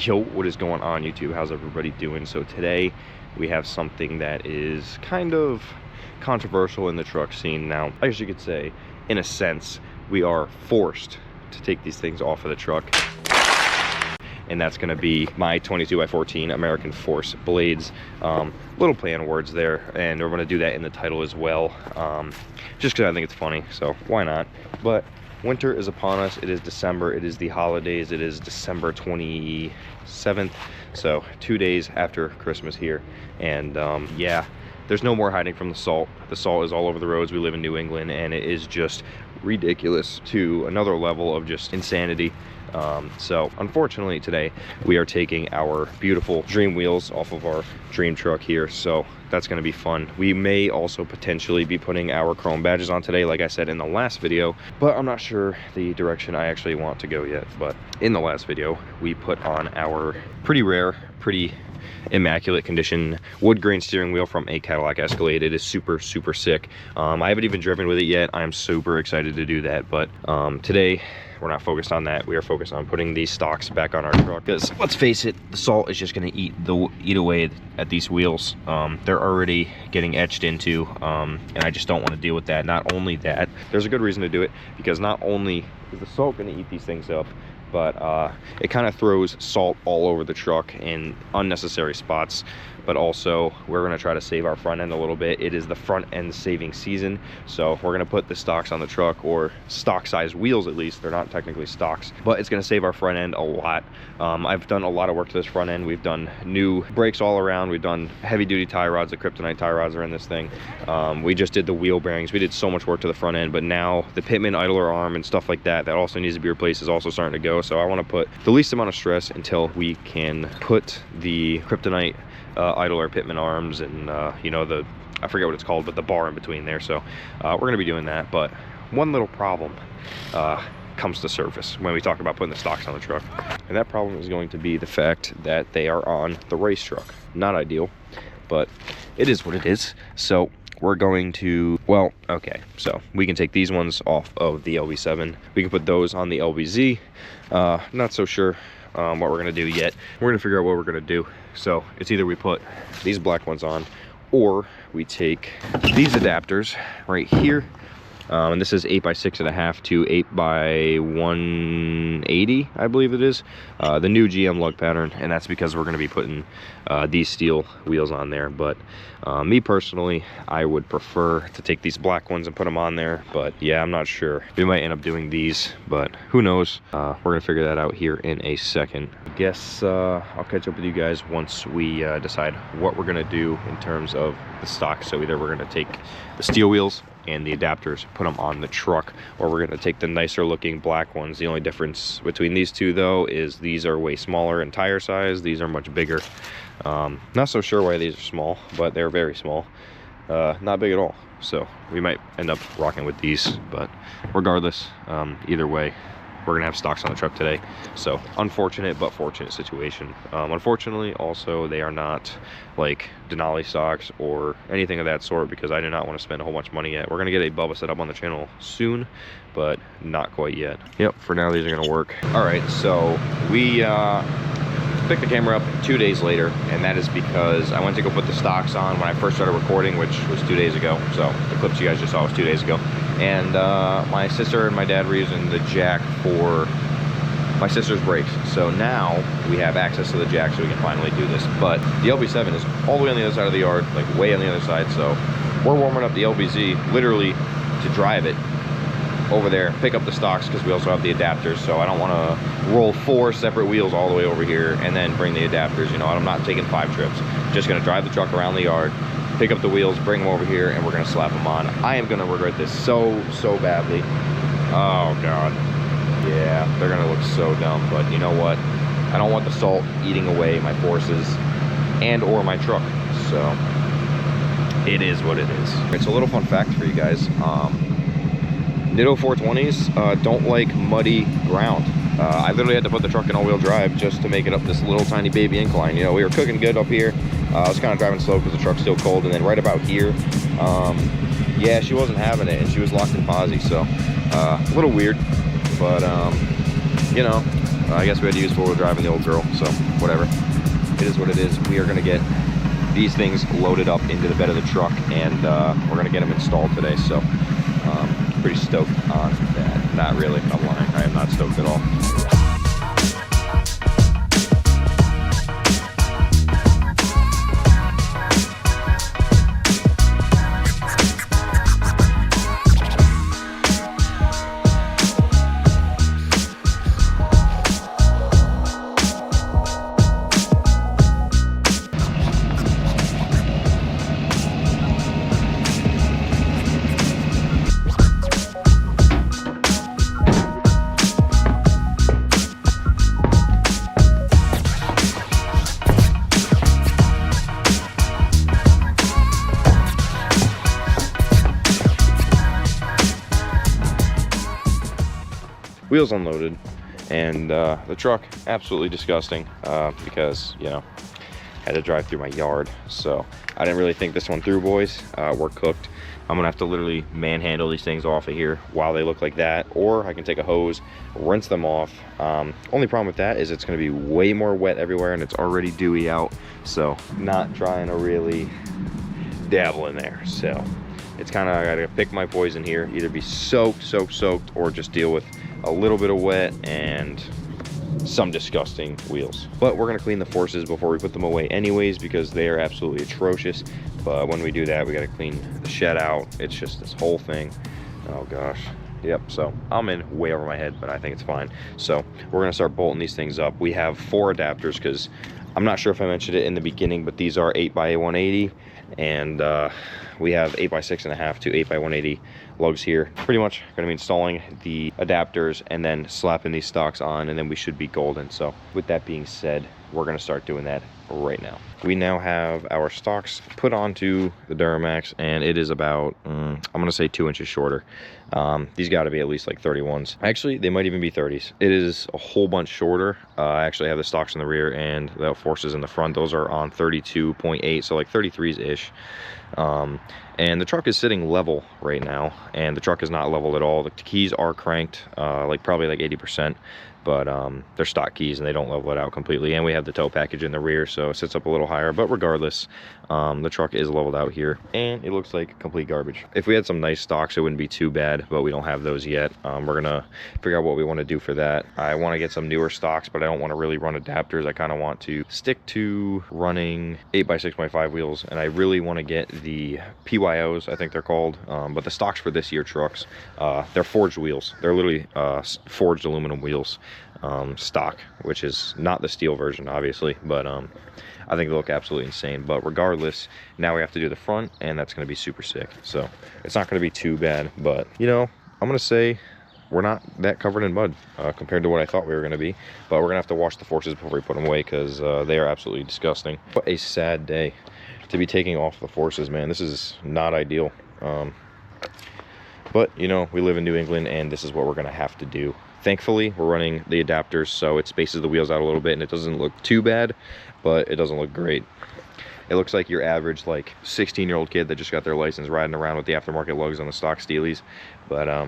Yo, what is going on YouTube? How's everybody doing? So today we have something that is kind of controversial in the truck scene. Now, I guess you could say, in a sense, we are forced to take these things off of the truck. And that's gonna be my 22x14 American Force blades. Little play on words there, and we're gonna do that in the title as well. Just because I think it's funny, so why not? But winter is upon us. It is December. It is the holidays. It is December 27th. So 2 days after Christmas here. And yeah, there's no more hiding from the salt. The salt is all over the roads. We live in New England, and it is just ridiculous to another level of just insanity. So unfortunately today we are taking our beautiful Dream wheels off of our Dream truck here, so that's going to be fun. We may also potentially be putting our chrome badges on today, like I said in the last video, but I'm not sure the direction I actually want to go yet. But in the last video we put on our pretty rare, pretty immaculate condition wood grain steering wheel from a Cadillac Escalade. It is super sick. I haven't even driven with it yet. I'm super excited to do that, but today we're not focused on that. We are focused on putting these stocks back on our truck, because let's face it, the salt is just going to eat away at these wheels. They're already getting etched into, and I just don't want to deal with that. Not only that, there's a good reason to do it, because not only is the salt going to eat these things up, but it kind of throws salt all over the truck in unnecessary spots. But also we're going to try to save our front end a little bit. It is the front end saving season, so we're going to put the stocks on the truck, or stock size wheels at least. They're not technically stocks, but it's going to save our front end a lot. I've done a lot of work to this front end. We've done new brakes all around. We've done heavy duty tie rods. The kryptonite tie rods are in this thing. We just did the wheel bearings. We did so much work to the front end, but now the pitman idler arm and stuff like that also needs to be replaced, is also starting to go. So I want to put the least amount of stress until we can put the kryptonite idler pitman arms and you know, I forget what it's called, but the bar in between there. So we're going to be doing that. But one little problem comes to surface when we talk about putting the stocks on the truck, and that problem is going to be the fact that they are on the race truck. Not ideal, but it is what it is. So we're going to, well, okay, so we can take these ones off of the LB7. We can put those on the LBZ. Not so sure what we're gonna do yet. We're gonna figure out what we're gonna do. So it's either we put these black ones on, or we take these adapters right here, and this is 8x6.5 to 8x180, I believe it is, the new GM lug pattern, and that's because we're going to be putting these steel wheels on there. But me personally, I would prefer to take these black ones and put them on there. But yeah, I'm not sure. We might end up doing these, but who knows. We're going to figure that out here in a second. I guess I'll catch up with you guys once we decide what we're going to do in terms of the stock. So either we're going to take the steel wheels and the adapters, put them on the truck, or we're going to take the nicer looking black ones. The only difference between these two though is these are way smaller in tire size. These are much bigger. Not so sure why these are small, but they're very small. Not big at all. So we might end up rocking with these, but regardless, either way, we're gonna have stocks on the truck today. So unfortunate but fortunate situation. Unfortunately also, they are not like Denali stocks or anything of that sort, because I do not want to spend a whole bunch of money yet. We're gonna get a Bubba set up on the channel soon, but not quite yet. Yep, for now these are gonna work. All right, so we picked the camera up 2 days later, and that is because I went to go put the stocks on when I first started recording, which was 2 days ago. So the clips you guys just saw was 2 days ago. And my sister and my dad were using the jack for my sister's brakes. So now we have access to the jack, so we can finally do this. But the LB7 is all the way on the other side of the yard, like way on the other side. So we're warming up the LBZ literally to drive it over there, pick up the stocks, because we also have the adapters. So I don't want to roll 4 separate wheels all the way over here and then bring the adapters. You know, I'm not taking 5 trips. Just going to drive the truck around the yard, pick up the wheels, bring them over here, and we're going to slap them on. I am going to regret this so badly. Oh god, yeah, they're going to look so dumb. But you know what, I don't want the salt eating away my forces and or my truck, so it is what it is. It's a little fun fact for you guys. Nitto 420s don't like muddy ground. I literally had to put the truck in all-wheel drive just to make it up this little tiny baby incline. You know, we were cooking good up here. I was kind of driving slow because the truck's still cold, and then right about here, yeah, she wasn't having it, and she was locked in posi, so a little weird, but you know, I guess we had to use four-wheel drive in the old girl, so whatever. It is what it is. We are gonna get these things loaded up into the bed of the truck, and we're gonna get them installed today. So pretty stoked on that. Not really, I'm lying. I am not stoked at all. Wheels unloaded, and the truck absolutely disgusting because, you know, had to drive through my yard. So I didn't really think this one through, boys. We're cooked. I'm gonna have to literally manhandle these things off of here while they look like that, or I can take a hose, rinse them off. Only problem with that is it's gonna be way more wet everywhere, and it's already dewy out, so not trying to really dabble in there. So it's kind of, I gotta pick my poison here, either be soaked, or just deal with a little bit of wet and some disgusting wheels. But we're gonna clean the forces before we put them away anyways, because they are absolutely atrocious. But when we do that, we gotta clean the shed out. It's just this whole thing. Oh gosh. Yep, so I'm in way over my head, but I think it's fine. So we're gonna start bolting these things up. We have 4 adapters, because I'm not sure if I mentioned it in the beginning, but these are 8x180, and we have 8x6.5 to 8x180 lugs here. Pretty much gonna be installing the adapters and then slapping these stocks on, and then we should be golden. So with that being said, we're gonna start doing that right now. We now have our stocks put onto the Duramax, and it is about, I'm gonna say 2 inches shorter. These gotta be at least like 31s. Actually, they might even be 30s. It is a whole bunch shorter. I actually have the stocks in the rear and the forces in the front. Those are on 32.8, so like 33s-ish. And the truck is sitting level right now, and the truck is not level at all. The keys are cranked, probably like 80%, but they're stock keys and they don't level it out completely. And we have the tow package in the rear, so it sits up a little higher. But regardless, the truck is leveled out here, and it looks like complete garbage. If we had some nice stocks, it wouldn't be too bad, but we don't have those yet. We're gonna figure out what we want to do for that. I want to get some newer stocks, but I don't want to really run adapters. I kind of want to stick to running 8x6.5 wheels, and I really want to get the PYOs, I think they're called, but the stocks for this year trucks, they're forged wheels. They're literally forged aluminum wheels, stock, which is not the steel version, obviously, but I think they look absolutely insane. But regardless, now we have to do the front, and that's going to be super sick. So it's not going to be too bad, but you know, I'm going to say we're not that covered in mud compared to what I thought we were going to be. But we're going to have to wash the forces before we put them away, because they are absolutely disgusting. What a sad day to be taking off the forces, man. This is not ideal. But you know, we live in New England, and this is what we're going to have to do. Thankfully, we're running the adapters, so it spaces the wheels out a little bit, and it doesn't look too bad, but it doesn't look great. It looks like your average, like, 16-year-old kid that just got their license riding around with the aftermarket lugs on the stock Steelies, but I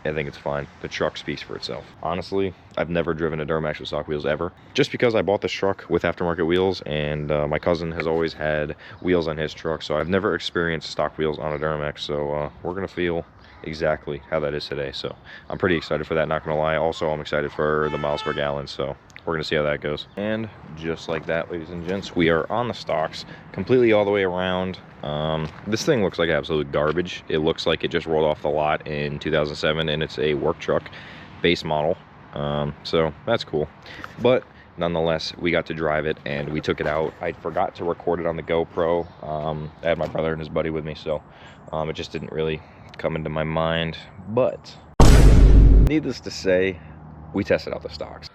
think it's fine. The truck speaks for itself. Honestly, I've never driven a Duramax with stock wheels ever, just because I bought this truck with aftermarket wheels, and my cousin has always had wheels on his truck, so I've never experienced stock wheels on a Duramax, so we're gonna feel exactly how that is today. So I'm pretty excited for that, not gonna lie. Also, I'm excited for the miles per gallon, so we're gonna see how that goes. And just like that, ladies and gents, we are on the stocks completely all the way around. This thing looks like absolute garbage. It looks like it just rolled off the lot in 2007, and it's a work truck base model, so that's cool. But nonetheless, we got to drive it, and we took it out. I forgot to record it on the GoPro. I had my brother and his buddy with me, so it just didn't really come into my mind. But needless to say, we tested out the stocks.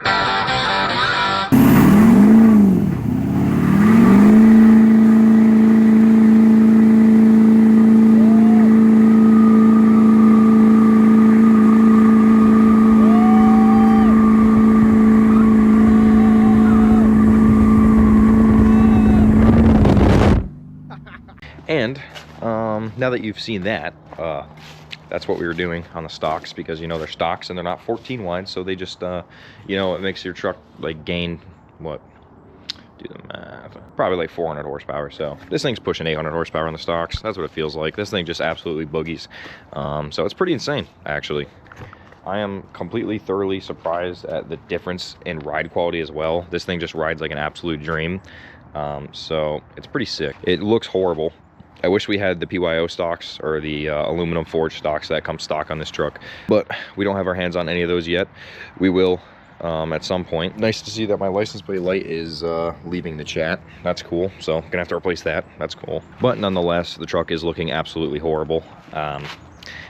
And now that you've seen that, that's what we were doing on the stocks, because, you know, they're stocks and they're not 14 wide, so they just, you know, it makes your truck like gain, what, do the math, probably like 400 horsepower. So this thing's pushing 800 horsepower on the stocks. That's what it feels like. This thing just absolutely boogies. So it's pretty insane, actually. I am completely thoroughly surprised at the difference in ride quality as well. This thing just rides like an absolute dream. So it's pretty sick. It looks horrible. I wish we had the PYO stocks or the aluminum forged stocks that come stock on this truck, but we don't have our hands on any of those yet. We will at some point. Nice to see that my license plate light is leaving the chat. That's cool. So gonna have to replace that. That's cool. But nonetheless, the truck is looking absolutely horrible.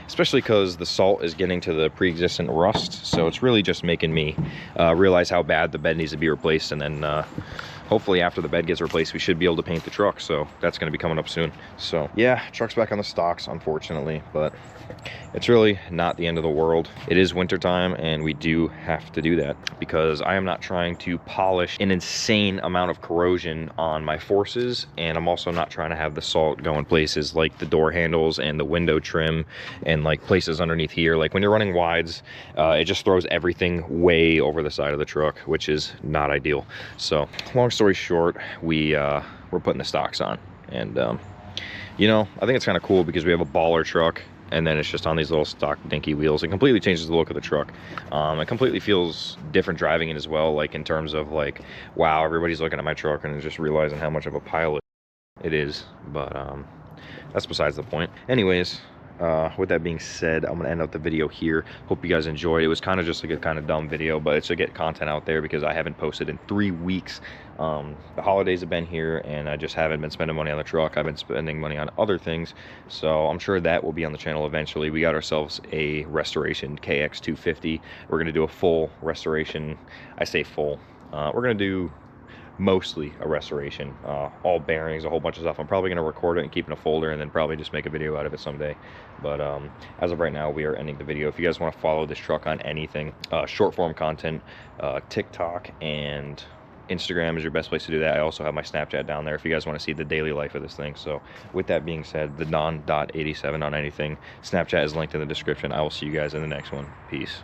Especially because the salt is getting to the pre-existent rust, so it's really just making me realize how bad the bed needs to be replaced, and then hopefully after the bed gets replaced we should be able to paint the truck, so that's going to be coming up soon. So yeah, truck's back on the stocks, unfortunately, but it's really not the end of the world. It is winter time and we do have to do that, because I am not trying to polish an insane amount of corrosion on my forces, and I'm also not trying to have the salt go in places like the door handles and the window trim and like places underneath here. Like when you're running wides, it just throws everything way over the side of the truck, which is not ideal. So long story short, we're putting the stocks on, and you know, I think it's kind of cool because we have a baller truck, and then it's just on these little stock dinky wheels. It completely changes the look of the truck. It completely feels different driving it as well, like in terms of like, wow, everybody's looking at my truck and just realizing how much of a pilot it is. But that's besides the point. Anyways, with that being said, I'm gonna end up the video here. Hope you guys enjoyed. It was kind of just like a kind of dumb video, but it's to get content out there because I haven't posted in 3 weeks. The holidays have been here and I just haven't been spending money on the truck. I've been spending money on other things, so I'm sure that will be on the channel eventually. We got ourselves a restoration KX250. We're gonna do a full restoration. I say full, we're gonna do mostly a restoration, all bearings, a whole bunch of stuff. I'm probably going to record it and keep in a folder and then probably just make a video out of it someday. But as of right now, we are ending the video. If you guys want to follow this truck on anything, short form content, TikTok and Instagram is your best place to do that. I also have my Snapchat down there if you guys want to see the daily life of this thing. So with that being said, the non.87 on anything, Snapchat is linked in the description. I will see you guys in the next one. Peace.